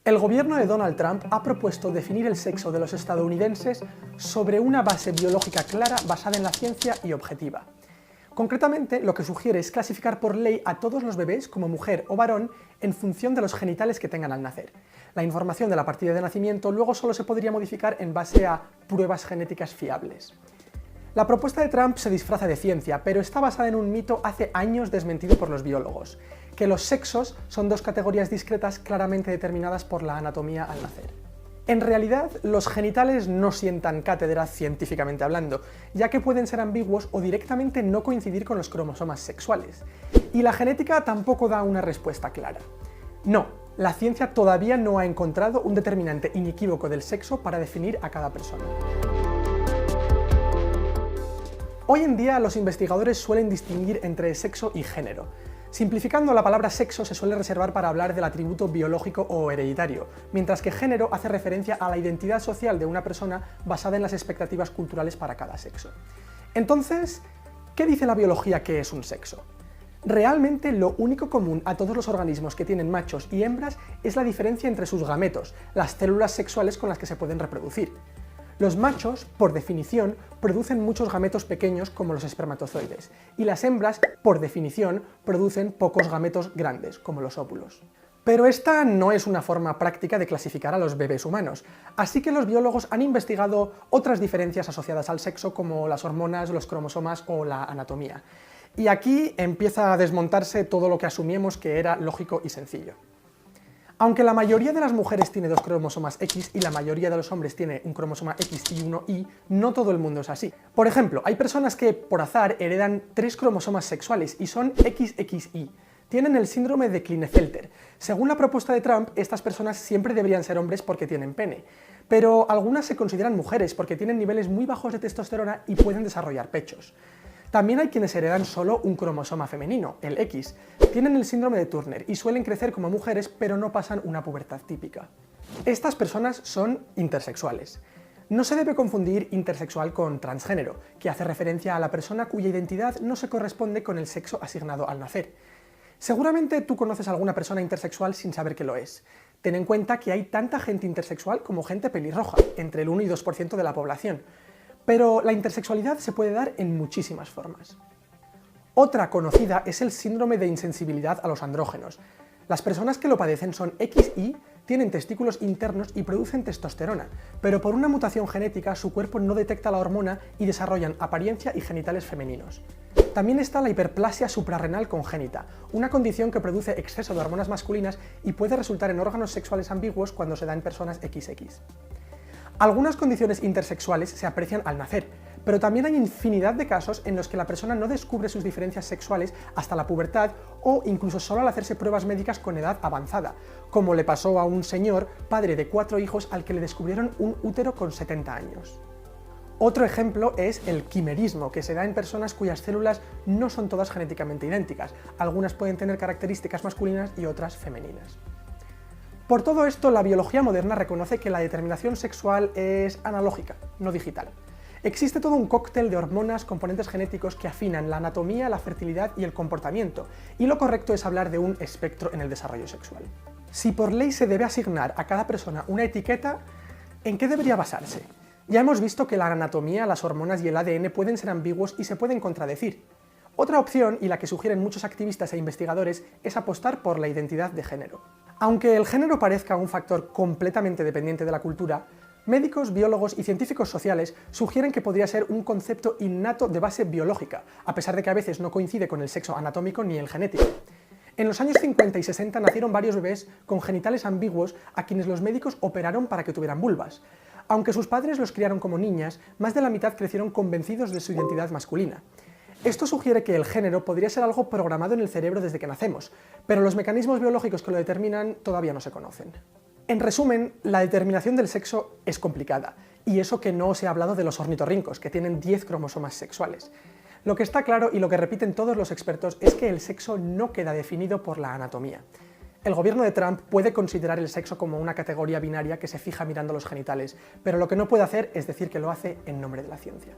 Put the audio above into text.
El gobierno de Donald Trump ha propuesto definir el sexo de los estadounidenses sobre una base biológica clara basada en la ciencia y objetiva. Concretamente, lo que sugiere es clasificar por ley a todos los bebés como mujer o varón en función de los genitales que tengan al nacer. La información de la partida de nacimiento luego solo se podría modificar en base a pruebas genéticas fiables. La propuesta de Trump se disfraza de ciencia, pero está basada en un mito hace años desmentido por los biólogos, que los sexos son dos categorías discretas claramente determinadas por la anatomía al nacer. En realidad, los genitales no sientan cátedra científicamente hablando, ya que pueden ser ambiguos o directamente no coincidir con los cromosomas sexuales. Y la genética tampoco da una respuesta clara. No, la ciencia todavía no ha encontrado un determinante inequívoco del sexo para definir a cada persona. Hoy en día los investigadores suelen distinguir entre sexo y género. Simplificando, la palabra sexo se suele reservar para hablar del atributo biológico o hereditario, mientras que género hace referencia a la identidad social de una persona basada en las expectativas culturales para cada sexo. Entonces, ¿qué dice la biología que es un sexo? Realmente lo único común a todos los organismos que tienen machos y hembras es la diferencia entre sus gametos, las células sexuales con las que se pueden reproducir. Los machos, por definición, producen muchos gametos pequeños como los espermatozoides, y las hembras, por definición, producen pocos gametos grandes, como los óvulos. Pero esta no es una forma práctica de clasificar a los bebés humanos, así que los biólogos han investigado otras diferencias asociadas al sexo como las hormonas, los cromosomas o la anatomía. Y aquí empieza a desmontarse todo lo que asumíamos que era lógico y sencillo. Aunque la mayoría de las mujeres tiene dos cromosomas X y la mayoría de los hombres tiene un cromosoma X y uno Y, no todo el mundo es así. Por ejemplo, hay personas que, por azar, heredan 3 cromosomas sexuales y son XXY. Tienen el síndrome de Klinefelter. Según la propuesta de Trump, estas personas siempre deberían ser hombres porque tienen pene. Pero algunas se consideran mujeres porque tienen niveles muy bajos de testosterona y pueden desarrollar pechos. También hay quienes heredan solo un cromosoma femenino, el X. Tienen el síndrome de Turner y suelen crecer como mujeres, pero no pasan una pubertad típica. Estas personas son intersexuales. No se debe confundir intersexual con transgénero, que hace referencia a la persona cuya identidad no se corresponde con el sexo asignado al nacer. Seguramente tú conoces a alguna persona intersexual sin saber que lo es. Ten en cuenta que hay tanta gente intersexual como gente pelirroja, entre el 1 y 2% de la población. Pero la intersexualidad se puede dar en muchísimas formas. Otra conocida es el síndrome de insensibilidad a los andrógenos. Las personas que lo padecen son XY, tienen testículos internos y producen testosterona, pero por una mutación genética su cuerpo no detecta la hormona y desarrollan apariencia y genitales femeninos. También está la hiperplasia suprarrenal congénita, una condición que produce exceso de hormonas masculinas y puede resultar en órganos sexuales ambiguos cuando se da en personas XX. Algunas condiciones intersexuales se aprecian al nacer, pero también hay infinidad de casos en los que la persona no descubre sus diferencias sexuales hasta la pubertad o incluso solo al hacerse pruebas médicas con edad avanzada, como le pasó a un señor, padre de 4 hijos, al que le descubrieron un útero con 70 años. Otro ejemplo es el quimerismo, que se da en personas cuyas células no son todas genéticamente idénticas, algunas pueden tener características masculinas y otras femeninas. Por todo esto, la biología moderna reconoce que la determinación sexual es analógica, no digital. Existe todo un cóctel de hormonas, componentes genéticos que afinan la anatomía, la fertilidad y el comportamiento, y lo correcto es hablar de un espectro en el desarrollo sexual. Si por ley se debe asignar a cada persona una etiqueta, ¿en qué debería basarse? Ya hemos visto que la anatomía, las hormonas y el ADN pueden ser ambiguos y se pueden contradecir. Otra opción, y la que sugieren muchos activistas e investigadores, es apostar por la identidad de género. Aunque el género parezca un factor completamente dependiente de la cultura, médicos, biólogos y científicos sociales sugieren que podría ser un concepto innato de base biológica, a pesar de que a veces no coincide con el sexo anatómico ni el genético. En los años 50 y 60 nacieron varios bebés con genitales ambiguos a quienes los médicos operaron para que tuvieran vulvas. Aunque sus padres los criaron como niñas, más de la mitad crecieron convencidos de su identidad masculina. Esto sugiere que el género podría ser algo programado en el cerebro desde que nacemos, pero los mecanismos biológicos que lo determinan todavía no se conocen. En resumen, la determinación del sexo es complicada, y eso que no os he hablado de los ornitorrincos, que tienen 10 cromosomas sexuales. Lo que está claro y lo que repiten todos los expertos es que el sexo no queda definido por la anatomía. El gobierno de Trump puede considerar el sexo como una categoría binaria que se fija mirando los genitales, pero lo que no puede hacer es decir que lo hace en nombre de la ciencia.